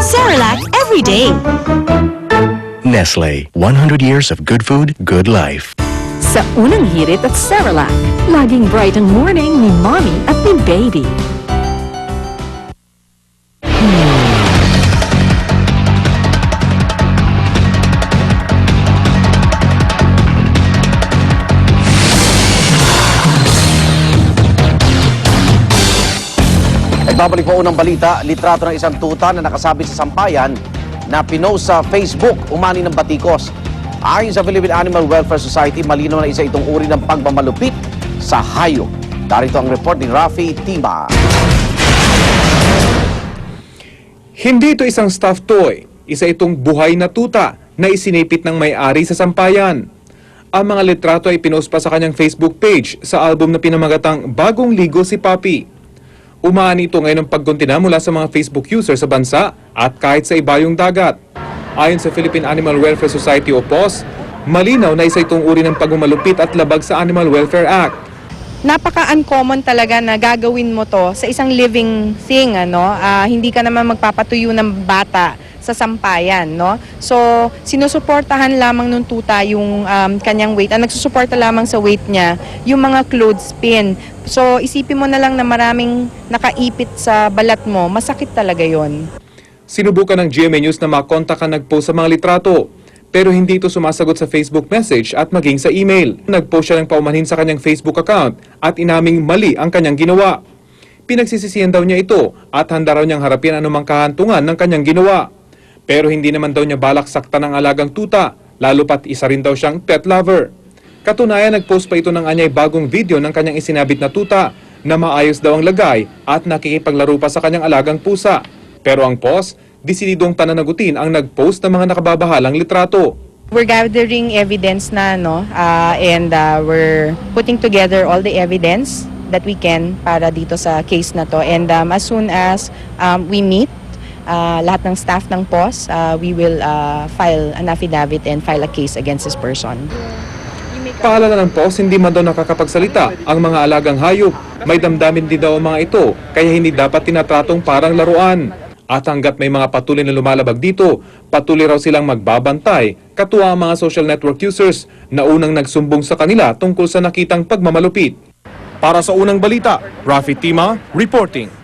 Cerelac every day. Nestle, 100 years of good food, good life. Sa unang hirit at Cerelac, laging bright ang morning ni mommy at ni baby. Nagbabalik po unang balita, litrato ng isang tuta na nakasabit sa sampayan na pinost sa Facebook, umani ng batikos. Ayon sa Philippine Animal Welfare Society, malinaw na isa itong uri ng pagmamalupit sa hayop. Darito ang report ni Rafi Tima. Hindi ito isang stuffed toy, isa itong buhay na tuta na isinipit ng may-ari sa sampayan. Ang mga litrato ay pinost pa sa kanyang Facebook page sa album na pinamagatang Bagong Ligo si Papi. Umaani ito ngayon ng pagkontina mula sa mga Facebook user sa bansa at kahit sa ibayong dagat. Ayon sa Philippine Animal Welfare Society o PAWS, malinaw na isa itong uri ng pagmamalupit at labag sa Animal Welfare Act. Napaka-uncommon talaga na gagawin mo to sa isang living thing, ano? Hindi ka naman magpapatuyo ng bata sa sampayan, no? So, sinusuportahan lamang ng tuta yung kanyang weight. Ang nagsusuporta lamang sa weight niya, yung mga clothespin. So, isipin mo na lang na maraming nakaipit sa balat mo, masakit talaga yon. Sinubukan ng GMA News na makontak ang nagpost sa mga litrato, pero hindi ito sumasagot sa Facebook message at maging sa email. Nagpost siya ng paumanhin sa kanyang Facebook account at inaming mali ang kanyang ginawa. Pinagsisisihan daw niya ito at handa raw niyang harapin anumang kahantungan ng kanyang ginawa. Pero hindi naman daw niya balak saktan ng alagang tuta, lalo pat isa rin daw siyang pet lover. Katunayan, nagpost pa ito ng anyay bagong video ng kanyang isinabit na tuta na maayos daw ang lagay at nakikipaglaro pa sa kanyang alagang pusa. Pero ang post, desididong pananagutin ang nagpost ng mga nakababahalang litrato. We're gathering evidence na, no? And we're putting together all the evidence that we can para dito sa case na to. And as soon as we meet, lahat ng staff ng PAWS, we will file an affidavit and file a case against this person. Paalala ng PAWS, hindi man daw nakakapagsalita ang mga alagang hayop. May damdamin din daw ang mga ito, kaya hindi dapat tinatratong parang laruan. At hanggat may mga patuloy na lumalabag dito, patuloy raw silang magbabantay, katuwa ang mga social network users na unang nagsumbong sa kanila tungkol sa nakitang pagmamalupit. Para sa unang balita, Rafi Tima, reporting.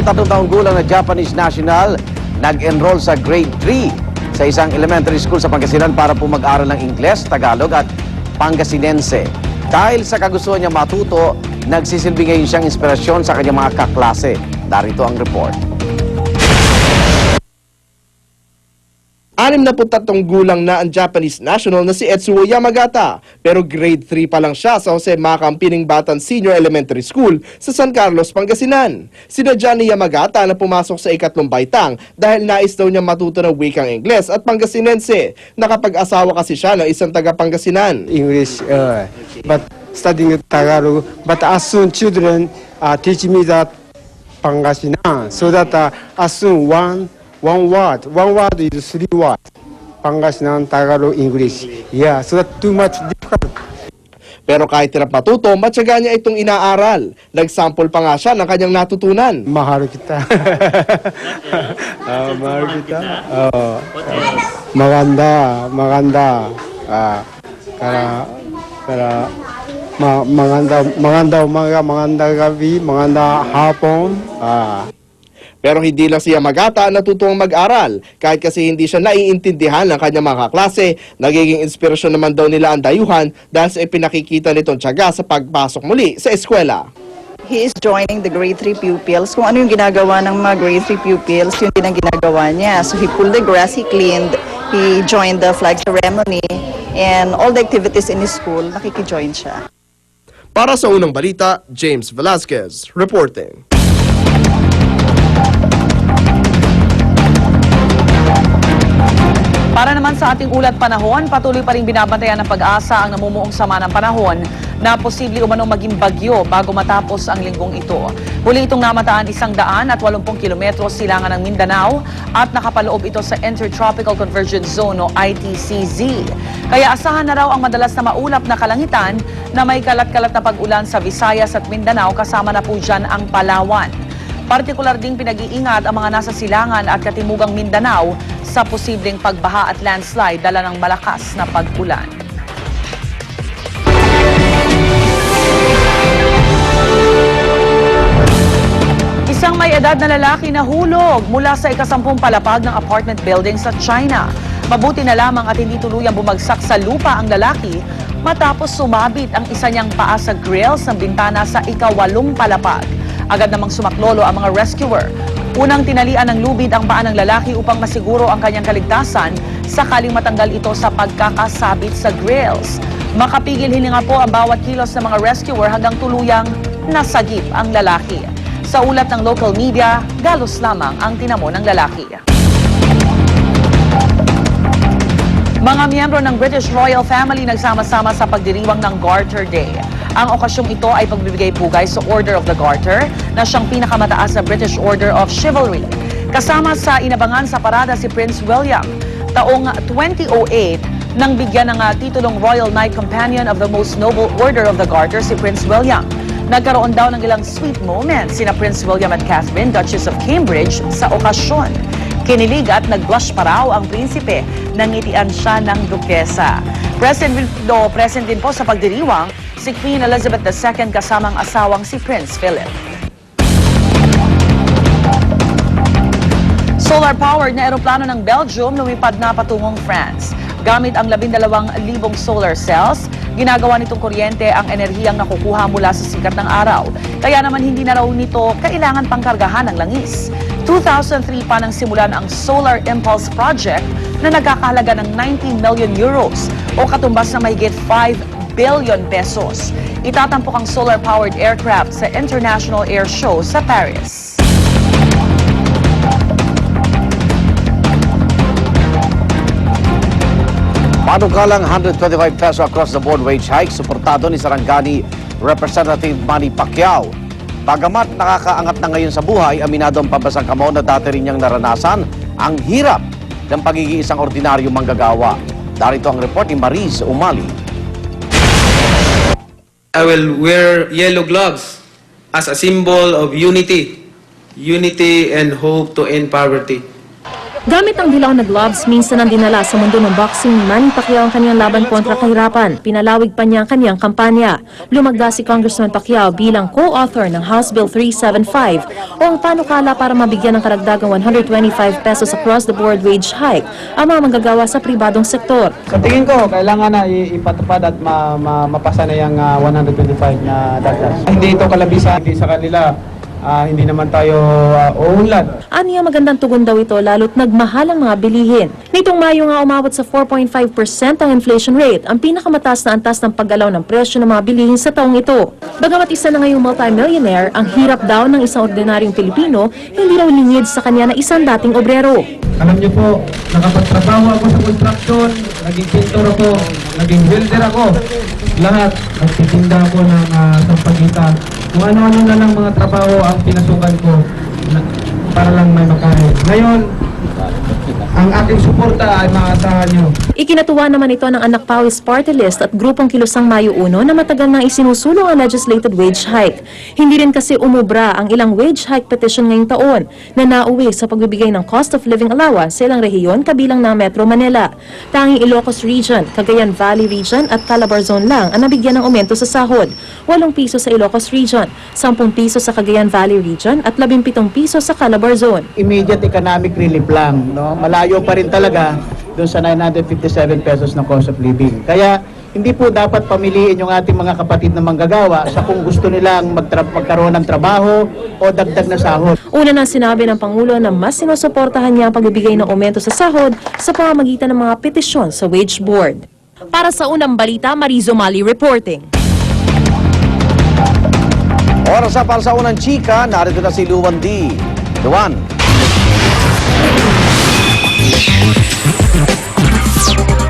Tatlong gulang na Japanese national nag-enroll sa grade 3 sa isang elementary school sa Pangasinan para po mag-aral ng Ingles, Tagalog at Pangasinense. Dahil sa kagustuhan niya matuto, nagsisilbi ngayon siyang inspirasyon sa kanyang mga kaklase. Darito ang report. 63 gulang na ang Japanese national na si Etsuo Yamagata, pero grade 3 pa lang siya sa Jose Maca Piningbatan Senior Elementary School sa San Carlos, Pangasinan. Sinadya ni Yamagata na pumasok sa ikatlong baitang dahil nais daw niya matuto ng wikang Ingles at Pangasinense. Nakapag-asawa kasi siya ng isang taga-Pangasinan. English, but studying Tagalog, but as soon children teach me that Pangasinan, so that as soon one word is 3 words. Pangasinan, Tagalog, English. Yeah, so that too much difficult. Pero kahit hirap matuto, matyaga niya itong inaaral. Nagsample pa nga siya ng kanyang natutunan. Mahal kita. Mahal kita. Maganda. Maganda umaga, maganda gabi, maganda hapon. Pero hindi lang si Yamagata natutuwang mag-aral. Kahit kasi hindi siya naiintindihan ng kanyang mga kaklase, nagiging inspirasyon naman daw nila ang dayuhan dahil sa ipinakikita nitong tiyaga sa pagpasok muli sa eskwela. He is joining the grade 3 pupils. Kung ano yung ginagawa ng mga grade 3 pupils, yun din ang ginagawa niya. So he pulled the grass, he cleaned, he joined the flag ceremony, and all the activities in his school, nakikijoin siya. Para sa unang balita, James Velasquez, reporting. Para naman sa ating ulat panahon, patuloy pa rin binabantayan ng Pag-asa ang namumuong sama ng panahon na posible umanong maging bagyo bago matapos ang linggong ito. Huli itong namataan 180 kilometros silangan ng Mindanao at nakapaloob ito sa Intertropical Convergence Zone o ITCZ. Kaya asahan na raw ang madalas na maulap na kalangitan na may kalat-kalat na pag-ulan sa Visayas at Mindanao, kasama na po dyan ang Palawan. Partikular ding pinag-iingat ang mga nasa silangan at katimugang Mindanao sa posibleng pagbaha at landslide dala ng malakas na pag-ulan. Isang may edad na lalaki nahulog mula sa ikasampung palapag ng apartment building sa China. Mabuti na lamang at hindi tuluyang bumagsak sa lupa ang lalaki matapos sumabit ang isa niyang paa sa grills ng bintana sa ika-8 palapag. Agad namang sumaklolo ang mga rescuer. Unang tinalian ng lubid ang paa ng lalaki upang masiguro ang kanyang kaligtasan sakaling matanggal ito sa pagkakasabit sa grills. Makapigil hininga po ang bawat kilos ng mga rescuer hanggang tuluyang nasagip ang lalaki. Sa ulat ng local media, galos lamang ang tinamo ng lalaki. Mga miyembro ng British Royal Family nagsama-sama sa pagdiriwang ng Garter Day. Ang okasyong ito ay pagbibigay pugay sa Order of the Garter na siyang pinakamataas na British Order of Chivalry. Kasama sa inabangan sa parada si Prince William. Taong 2008, nang bigyan ng titulong Royal Knight Companion of the Most Noble Order of the Garter si Prince William. Nagkaroon daw ng ilang sweet moments sina Prince William at Catherine, Duchess of Cambridge, sa okasyon. Kinilig at nag-blush pa raw ang prinsipe nang ngitian siya ng dukesa. Present din po sa pagdiriwang si Queen Elizabeth II kasamang asawang si Prince Philip. Solar-powered na eroplano ng Belgium lumipad na patungong France. Gamit ang 12,000 solar cells, ginagawa nitong kuryente ang enerhiyang nakukuha mula sa sikat ng araw. Kaya naman hindi na raw nito kailangan pangkargahan ng langis. 2003 pa nang simulan ang Solar Impulse Project na nagkakahalaga ng 19 million euros o katumbas na mahigit 5 billion pesos. Itatampok ang solar-powered aircraft sa International Air Show sa Paris. Panukalang 125 peso across the board wage hike, suportado ni Sarangani Representative Manny Pacquiao. Bagamat nakakaangat na ngayon sa buhay, aminado ang pambasang kamao na dati rin niyang naranasan ang hirap ng pagiging isang ordinaryong manggagawa. Darito ang report ni Mariz Umali. I will wear yellow gloves as a symbol of unity and hope to end poverty. Gamit ang dilaw na gloves, minsan ang dinala sa mundo ng boxing ni Manny Pacquiao ang kanyang laban kontra kahirapan. Pinalawig pa niya ang kanyang kampanya. Lumagda si Congressman Pacquiao bilang co-author ng House Bill 375 o ang panukala para mabigyan ng karagdagang 125 pesos across the board wage hike ang mga manggagawa sa pribadong sektor. Sa tingin ko, kailangan na ipatupad at mapasa na yung 125 na dagdag. Hindi ito kalabisan, hindi sa kanila. Hindi naman tayo uunlad. Aniya magandang tugon daw ito lalo't nagmahal ang mga bilihin. Nitong Mayo nga umabot sa 4.5% ang inflation rate, ang pinakamataas na antas ng paggalaw ng presyo ng mga bilihin sa taong ito. Bagamat isa na ngayong multimillionaire, ang hirap daw ng isang ordinaryong Pilipino, hindi raw lingid sa kanya na isang dating obrero. Alam niyo po, nakapagtrabaho ako sa construction, naging pintor ako, naging welder ako. Lahat, nagtitinda ako ng sampagita. Kung ano-ano na lang mga trabaho ang pinasukan ko para lang may makain. Ngayon, ang aking suporta ay maasahan nyo. Ikinatuwa naman ito ng Anak Pawis Party List at grupong Kilusang Mayo 1 na matagal nang isinusulong ang legislated wage hike. Hindi rin kasi umubra ang ilang wage hike petition ngayong taon na nauwi sa pagbibigay ng cost of living allowance sa ilang rehiyon kabilang ng Metro Manila. Tanging Ilocos Region, Cagayan Valley Region at Calabarzon lang ang nabigyan ng aumento sa sahod. 8 piso sa Ilocos Region, 10 piso sa Cagayan Valley Region at 17 piso sa Calabarzon. Immediate economic relief lang, no? Malayo pa rin talaga doon sa 957 pesos na cost of living. Kaya hindi po dapat pamiliin yung ating mga kapatid na manggagawa sa kung gusto nilang magkaroon ng trabaho o dagdag na sahod. Una nang sinabi ng Pangulo na mas sinusuportahan niya ang pagbibigay ng aumento sa sahod sa pamamagitan ng mga petisyon sa wage board. Para sa unang balita, Mariz Umali reporting. Oras na para sa unang chika, narito na si Luwan D. Luwan.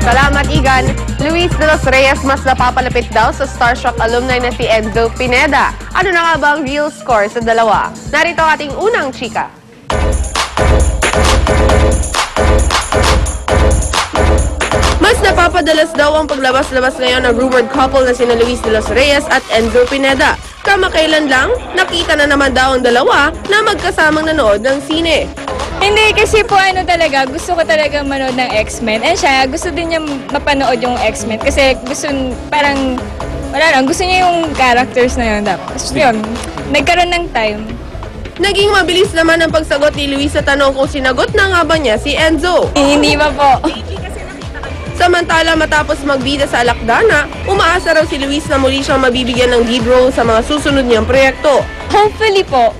Salamat, Igan. Luis de los Reyes mas napapalapit daw sa Starstruck alumni na si Enzo Pineda. Ano na nga ba ang real score sa dalawa? Narito ang ating unang chika. Mas napapadalas daw ang paglabas-labas ngayon ng rumored couple na sina Luis de los Reyes at Enzo Pineda. Kamakailan lang, nakita na naman daw ang dalawa na magkasamang nanood ng sine. Hindi, kasi po talaga, gusto ko talaga manood ng X-Men. And siya, gusto din niya mapanood yung X-Men. Kasi gusto, parang, wala lang, gusto niya yung characters na yun. Tapos yun, nagkaroon ng time. Naging mabilis naman ang pagsagot ni Luis sa tanong kung sinagot na nga ba niya si Enzo. Hindi pa po. Samantala, matapos magbida sa Alakdana, umaasa raw si Luis na muli siyang mabibigyan ng lead role sa mga susunod niyang proyekto. Hopefully po,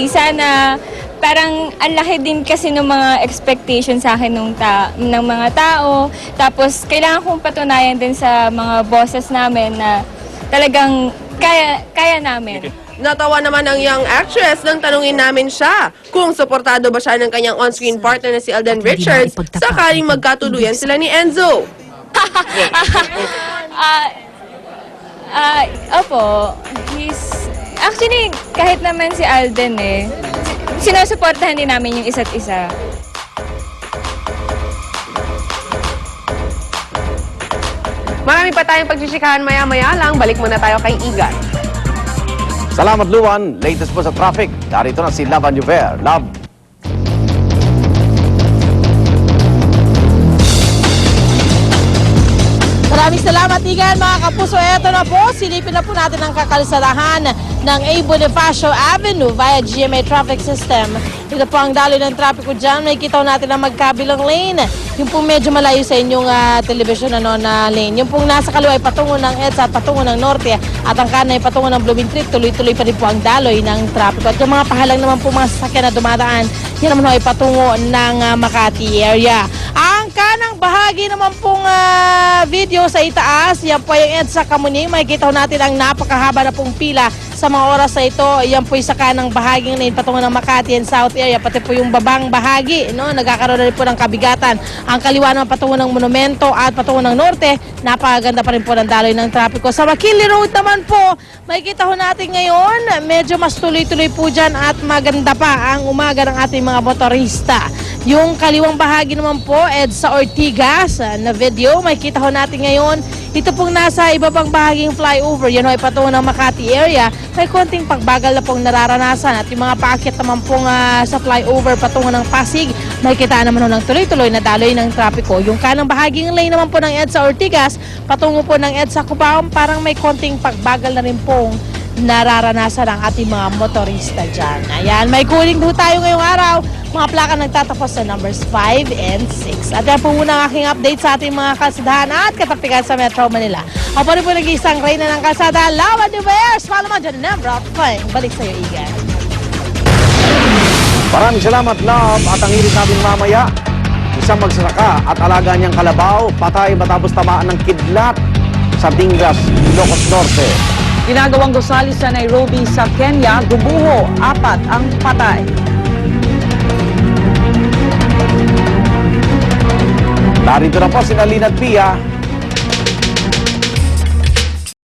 sana parang ang laki din kasi ng mga expectation sa akin ng mga tao. Tapos kailangan kong patunayan din sa mga bosses namin na talagang kaya namin. Natawa naman ang young actress nang tanungin namin siya kung suportado ba siya ng kanyang on-screen partner na si Alden Richards sakaling magkatuluyan sila ni Enzo. Opo, actually, kahit naman si Alden sinusuportahan din namin yung isa't isa. Marami pa tayong pagchichikahan maya-maya lang. Balik muna tayo kay Igan. Salamat, Luan. Latest po sa traffic. Narito na si Lavan Juver. Love. Maraming salamat, Igan. Mga kapuso, eto na po. Silipin na po natin ang kakalsadahan ng A. Bonifacio Avenue via GMA Traffic System. Ito po ang daloy ng trapiko dyan. May kita natin na magkabilang lane. Yung pong medyo malayo sa inyong television na lane. Yung pong nasa kaliwa ay patungo ng EDSA at patungo ng Norte. At ang kanan ay patungo ng Blooming Treat. Tuloy-tuloy pa rin po ang daloy ng trapiko. At yung mga pahalang naman po mga sasakyan na dumadaan, yan naman ay patungo ng Makati area. Ang kanang bahagi naman pong video sa itaas, yan po yung EDSA Kamuning. Makikita natin ang napakahaba na pong pila sa mga oras na ito. Yan po yung sa kanang bahagi ng patungo ng Makati and South area, pati po yung babang bahagi, no? Nagkakaroon na rin po ng kabigatan. Ang kaliwa naman patungo ng Monumento at patungo ng Norte, napakaganda pa rin po ng daloy ng trapiko. Sa McKinley Road naman po, makikita ho natin ngayon, medyo mas tuloy-tuloy po dyan at maganda pa ang umaga ng ating mga motorista. Yung kaliwang bahagi naman po, EDSA Ortigas na video, makikita ho natin ngayon, ito pong nasa ibabang bahaging flyover, yan ho ay patungo ng Makati area, may konting pagbagal na pong nararanasan at yung mga paakyat naman pong sa flyover patungo ng Pasig, makikita naman ho ng tuloy-tuloy na daloy ng trapiko. Yung kanang bahaging lane naman po ng EDSA Ortigas, patungo po ng EDSA Cubao, parang may konting pagbagal na rin pong nararanasan ang ating mga motorista dyan. Ayan, may kuling po tayo ngayong araw. Mga plaka nagtatapos sa numbers 5 and 6. At yan po muna ang aking update sa ating mga kalsadahan at katapikan sa Metro Manila. Ako rin po nag-iisang reyna ng kalsada, Lawan Duvers. Follow mo dyan, Nembra. Balik sa'yo, Igan. Maraming salamat, Love. At ang hirit natin mamaya, isang magsasaka at alaga niyang kalabaw, patay matapos tamaan ng kidlat sa Dingas, Ilocos Norte. Ginagawang gusali sa Nairobi sa Kenya, gumuho, 4 ang patay. Narito na po si Nalina at Pia